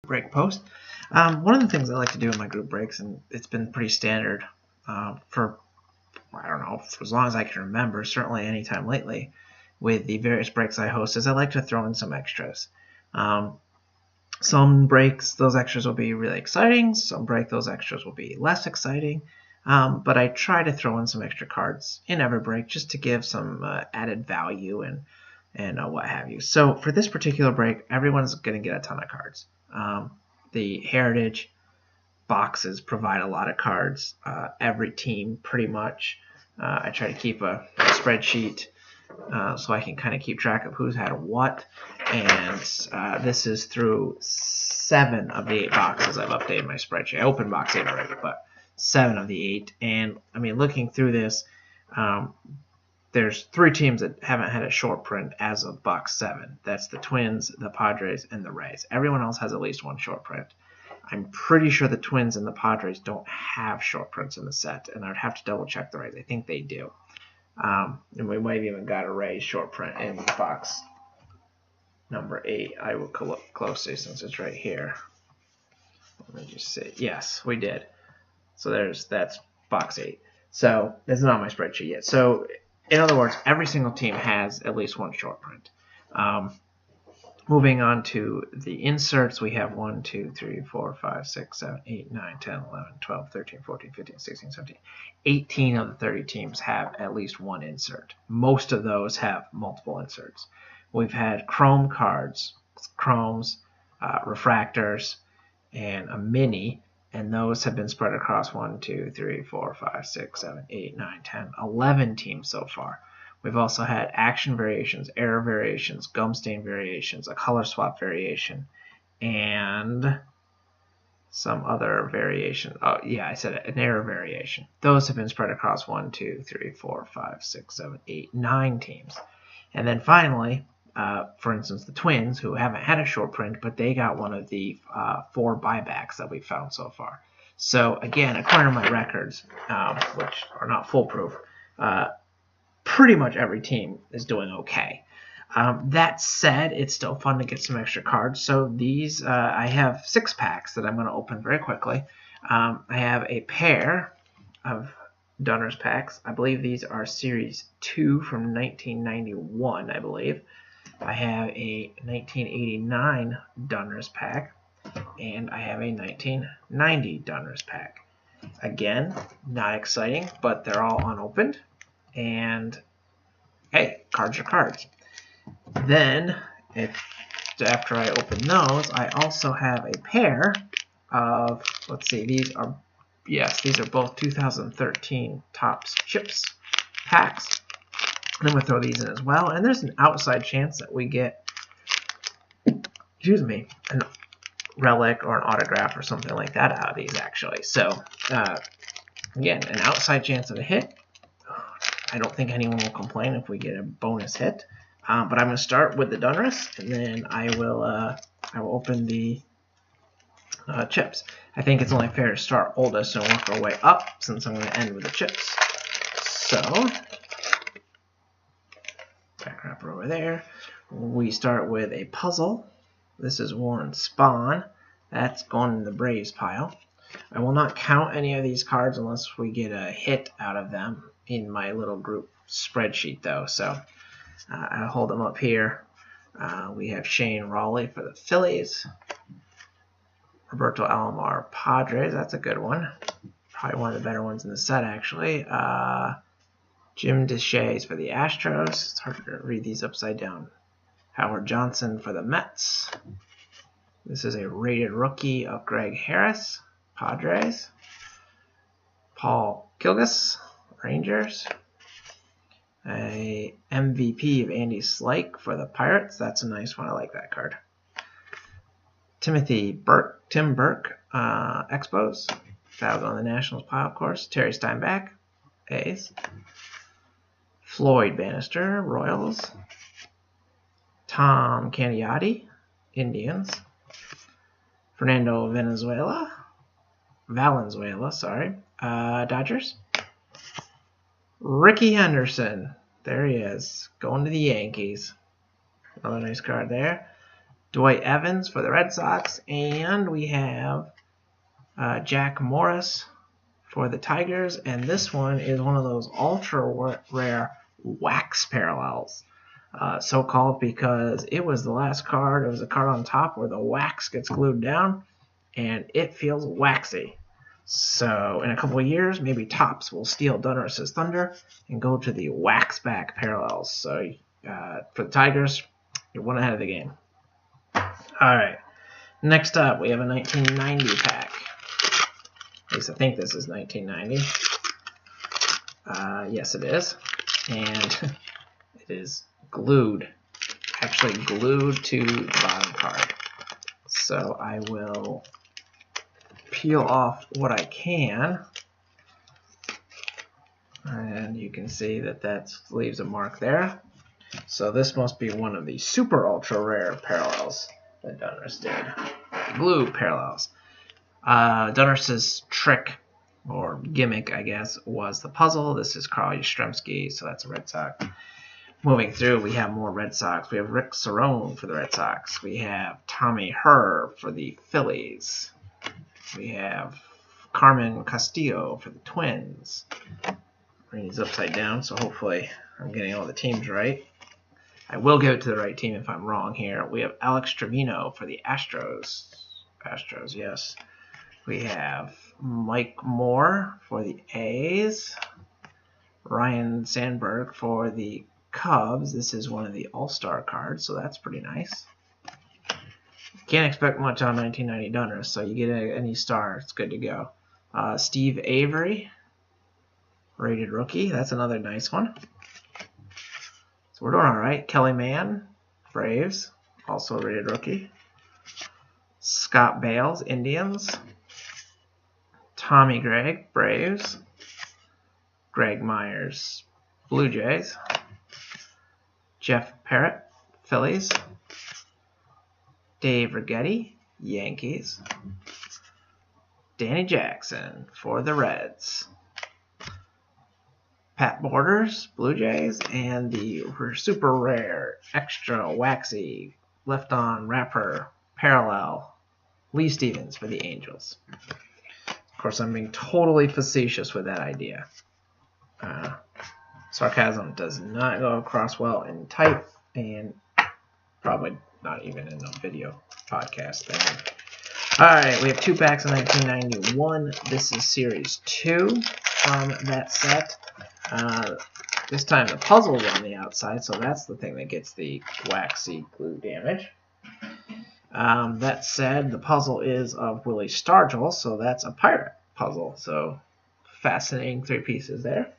break post. One of the things I like to do in my group breaks, and it's been pretty standard for, I don't know, for as long as I can remember, certainly any time lately, with the various breaks I host, is I like to throw in some extras. Some breaks, those extras will be really exciting. Some break, those extras will be less exciting. But I try to throw in some extra cards in every break just to give some added value and what have you. So for this particular break, everyone's going to get a ton of cards. The Heritage boxes provide a lot of cards. Every team, pretty much. I try to keep a spreadsheet so I can kind of keep track of who's had what. And this is through 7 of the 8 boxes I've updated my spreadsheet. I opened box 8 already, but 7 of the 8. And I mean, looking through this, there's 3 teams that haven't had a short print as of box 7. That's the Twins, the Padres, and the Rays. Everyone else has at least one short print. I'm pretty sure the Twins and the Padres don't have short prints in the set, and I'd have to double check the Rays. I think they do. And we might have even got a Rays short print in box number 8. I will look closely since it's right here. Let me just see. Yes, we did. So that's box 8. So it's not on my spreadsheet yet. So in other words, every single team has at least one short print. Moving on to the inserts, we have 1, 2, 3, 4, 5, 6, 7, 8, 9, 10, 11, 12, 13, 14, 15, 16, 17. 18 of the 30 teams have at least one insert. Most of those have multiple inserts. We've had chrome cards, chromes, refractors, and a mini, and those have been spread across 1, 2, 3, 4, 5, 6, 7, 8, 9, 10, 11 teams so far. We've also had action variations, error variations, gum stain variations, a color swap variation, and some other variation. Oh, yeah, I said it, an error variation. Those have been spread across 1, 2, 3, 4, 5, 6, 7, 8, 9 teams. And then finally, for instance, the Twins, who haven't had a short print, but they got one of the 4 buybacks that we've found so far. So again, according to my records, which are not foolproof, pretty much every team is doing okay. That said, it's still fun to get some extra cards. So these, I have 6 packs that I'm going to open very quickly. I have a pair of Donruss packs. I believe these are Series 2 from 1991, I believe. I have a 1989 Donruss pack, and I have a 1990 Donruss pack. Again, not exciting, but they're all unopened. And hey, cards are cards. Then, after I open those, I also have a pair of, let's see, these are both 2013 Topps Chipz packs. And I'm going to throw these in as well. And there's an outside chance that we get, an relic or an autograph or something like that out of these, actually. So, again, an outside chance of a hit. I don't think anyone will complain if we get a bonus hit. But I'm going to start with the Donruss, and then I will open the chips. I think it's only fair to start oldest and work our way up, since I'm going to end with the chips. So, back wrapper over there. We start with a puzzle. This is Warren Spahn. That's going in the Braves pile. I will not count any of these cards unless we get a hit out of them in my little group spreadsheet, though. So I'll hold them up here. We have Shane Raleigh for the Phillies. Roberto Alomar, Padres. That's a good one. Probably one of the better ones in the set, actually. Jim Deshaies for the Astros. It's hard to read these upside down. Howard Johnson for the Mets. This is a rated rookie of Greg Harris, Padres. Paul Kilgus, Rangers. A MVP of Andy Slike for the Pirates. That's a nice one. I like that card. Tim Burke, Expos. That was on the Nationals pile, of course. Terry Steinbach, A's. Floyd Bannister, Royals. Tom Candiotti, Indians. Fernando Valenzuela, Dodgers. Ricky Henderson, there he is, going to the Yankees. Another nice card there. Dwight Evans for the Red Sox, and we have Jack Morris for the Tigers, and this one is one of those ultra rare wax parallels, so-called because it was the last card. It was a card on top where the wax gets glued down, and it feels waxy. So in a couple of years, maybe Topps will steal Donruss's thunder and go to the wax back parallels. So for the Tigers, you're one ahead of the game. All right. Next up, we have a 1990 pack. At least I think this is 1990. Yes, it is. And it is glued. Actually glued to the bottom card. So I will peel off what I can. And you can see that leaves a mark there. So this must be one of the super ultra rare parallels that Donruss did. Glue parallels. Donruss's trick, or gimmick, I guess, was the puzzle. This is Carl Yastrzemski, so that's a Red Sox. Moving through, we have more Red Sox. We have Rick Cerone for the Red Sox. We have Tommy Herr for the Phillies. We have Carmen Castillo for the Twins. Bring these upside down, so hopefully I'm getting all the teams right. I will give it to the right team if I'm wrong here. We have Alex Trevino for the Astros. Astros, yes. We have Mike Moore for the A's. Ryan Sandberg for the Cubs. This is one of the All-Star cards, so that's pretty nice. Can't expect much on 1990 Donruss, so you get any star, it's good to go. Steve Avery, rated rookie. That's another nice one. So we're doing all right. Kelly Mann, Braves, also a rated rookie. Scott Bales, Indians. Tommy Gregg, Braves. Greg Myers, Blue Jays. Jeff Parrott, Phillies. Dave Righetti, Yankees. Danny Jackson for the Reds. Pat Borders, Blue Jays, and the super rare, extra waxy, left-on wrapper parallel, Lee Stevens for the Angels. Of course, I'm being totally facetious with that idea. Sarcasm does not go across well in type, and probably not even in a video podcast thing. Alright, we have 2 packs of 1991. This is Series 2 from that set. This time the puzzle's on the outside, so that's the thing that gets the waxy glue damage. That said, the puzzle is of Willie Stargell, so that's a pirate puzzle. So, fascinating 3 pieces there.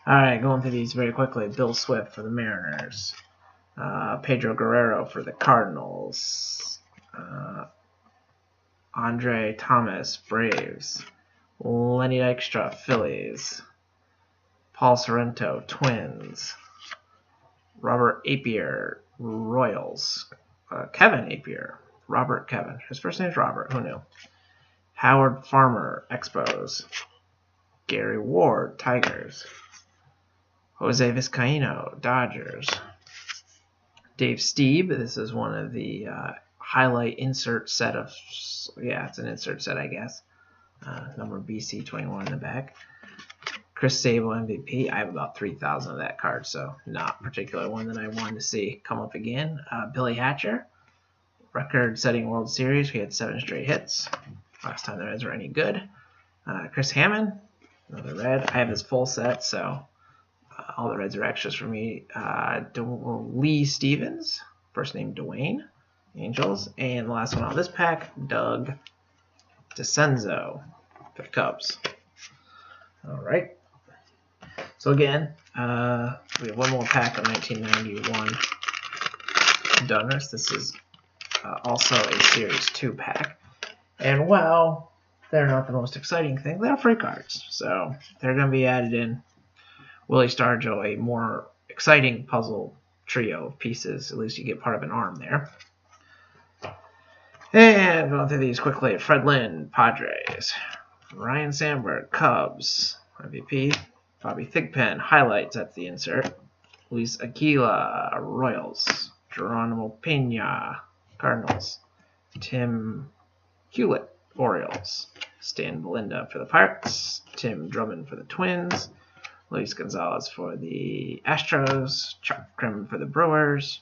Alright, going through these very quickly. Bill Swift for the Mariners. Pedro Guerrero for the Cardinals. Andre Thomas, Braves. Lenny Dykstra, Phillies. Paul Sorrento, Twins. Robert Apier, Royals. Kevin Apier, Robert Kevin. His first name's Robert, who knew? Howard Farmer, Expos. Gary Ward, Tigers. Jose Vizcaino, Dodgers. Dave Stieb, this is one of the highlight insert set of, yeah, it's an insert set, I guess. Number BC21 in the back. Chris Sable, MVP. I have about 3,000 of that card, so not particular one that I wanted to see come up again. Billy Hatcher, record-setting World Series. He had 7 straight hits. Last time the Reds were any good. Chris Hammond, another red. I have his full set, so all the Reds are extras for me. Lee Stevens, first name Dwayne, Angels. And the last one on this pack, Doug DeCenzo for the Cubs. All right. So again, we have one more pack of 1991 Donruss. This is also a Series 2 pack. And while they're not the most exciting thing, they're free cards. So they're going to be added in. Willie Stargell, a more exciting puzzle trio of pieces. At least you get part of an arm there. And going through these quickly. Fred Lynn, Padres. Ryan Sandberg, Cubs. MVP. Bobby Thigpen, highlights at the insert. Luis Aguila, Royals. Geronimo Pena, Cardinals. Tim Hewlett, Orioles. Stan Belinda for the Pirates. Tim Drummond for the Twins. Luis Gonzalez for the Astros. Chuck Krim for the Brewers.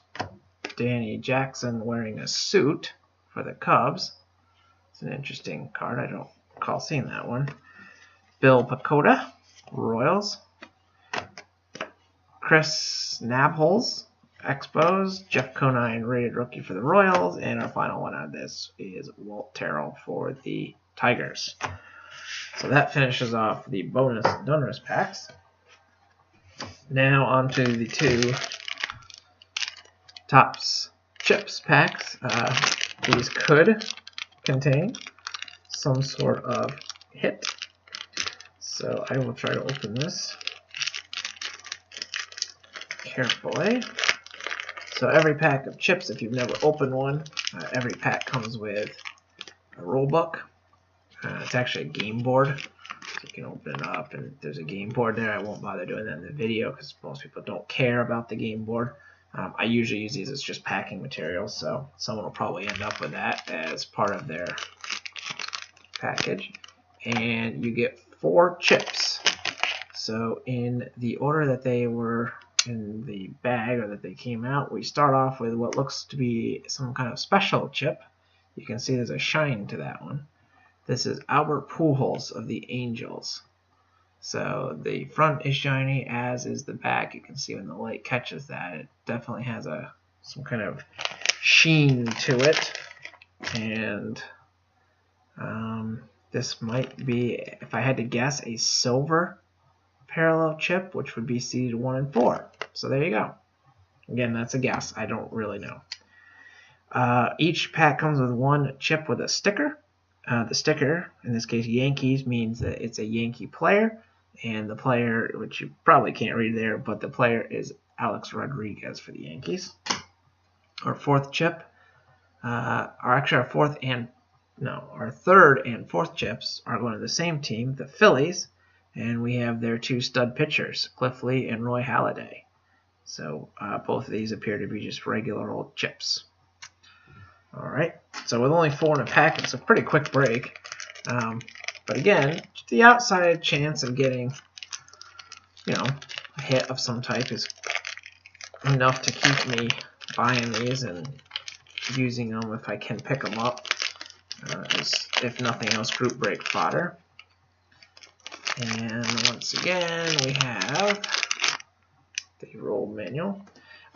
Danny Jackson wearing a suit for the Cubs. It's an interesting card. I don't recall seeing that one. Bill Pacoda, Royals. Chris Nabholz, Expos. Jeff Conine, rated rookie for the Royals. And our final one on this is Walt Terrell for the Tigers. So that finishes off the bonus Donruss packs. Now on to the two Topps Chipz packs. These could contain some sort of hit. So I will try to open this carefully. So every pack of chips, if you've never opened one, every pack comes with a rule book. It's actually a game board. So you can open it up and there's a game board there. I won't bother doing that in the video because most people don't care about the game board. I usually use these as just packing materials, so someone will probably end up with that as part of their package. And you get 4 chips. So in the order that they were in the bag or that they came out, we start off with what looks to be some kind of special chip. You can see there's a shine to that one. This is Albert Pujols of the Angels. So the front is shiny, as is the back. You can see when the light catches that, it definitely has some kind of sheen to it. And this might be, if I had to guess, a silver parallel chip, which would be seeded 1 and 4. So there you go. Again, that's a guess. I don't really know. Each pack comes with 1 chip with a sticker. The sticker, in this case Yankees, means that it's a Yankee player. And the player, which you probably can't read there, but the player is Alex Rodriguez for the Yankees. Our 4th chip, our third and 4th chips are going to the same team, the Phillies. And we have their 2 stud pitchers, Cliff Lee and Roy Halladay. So both of these appear to be just regular old chips. All right, so with only 4 in a pack, it's a pretty quick break. But again, the outside chance of getting, a hit of some type is enough to keep me buying these and using them if I can pick them up. If nothing else, group break fodder. And once again, we have the roll manual.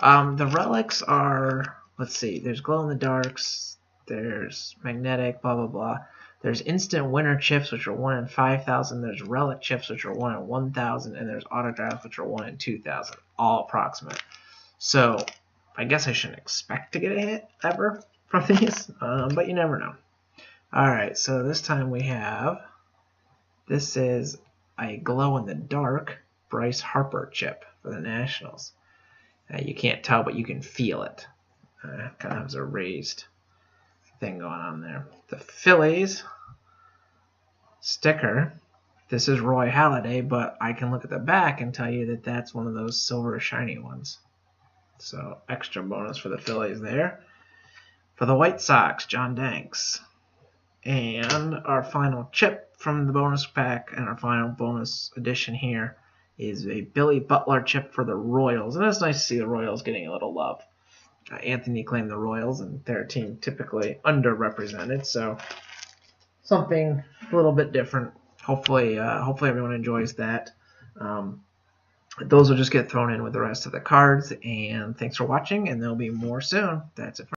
The relics are, let's see, there's glow-in-the-darks, there's magnetic, blah, blah, blah. There's instant winner chips, which are 1 in 5,000. There's relic chips, which are 1 in 1,000. And there's autographs, which are 1 in 2,000. All approximate. So I guess I shouldn't expect to get a hit ever from these, but you never know. All right, so this time we have, this is a glow-in-the-dark Bryce Harper chip for the Nationals. You can't tell, but you can feel it. Kind of has a raised thing going on there. The Phillies sticker, this is Roy Halladay, but I can look at the back and tell you that that's one of those silver shiny ones. So extra bonus for the Phillies there. For the White Sox, John Danks. And our final chip from the bonus pack and our final bonus edition here is a Billy Butler chip for the Royals. And it's nice to see the Royals getting a little love. Anthony claimed the Royals, and their team typically underrepresented, so something a little bit different. Hopefully everyone enjoys that. Those will just get thrown in with the rest of the cards, and thanks for watching, and there'll be more soon. That's it for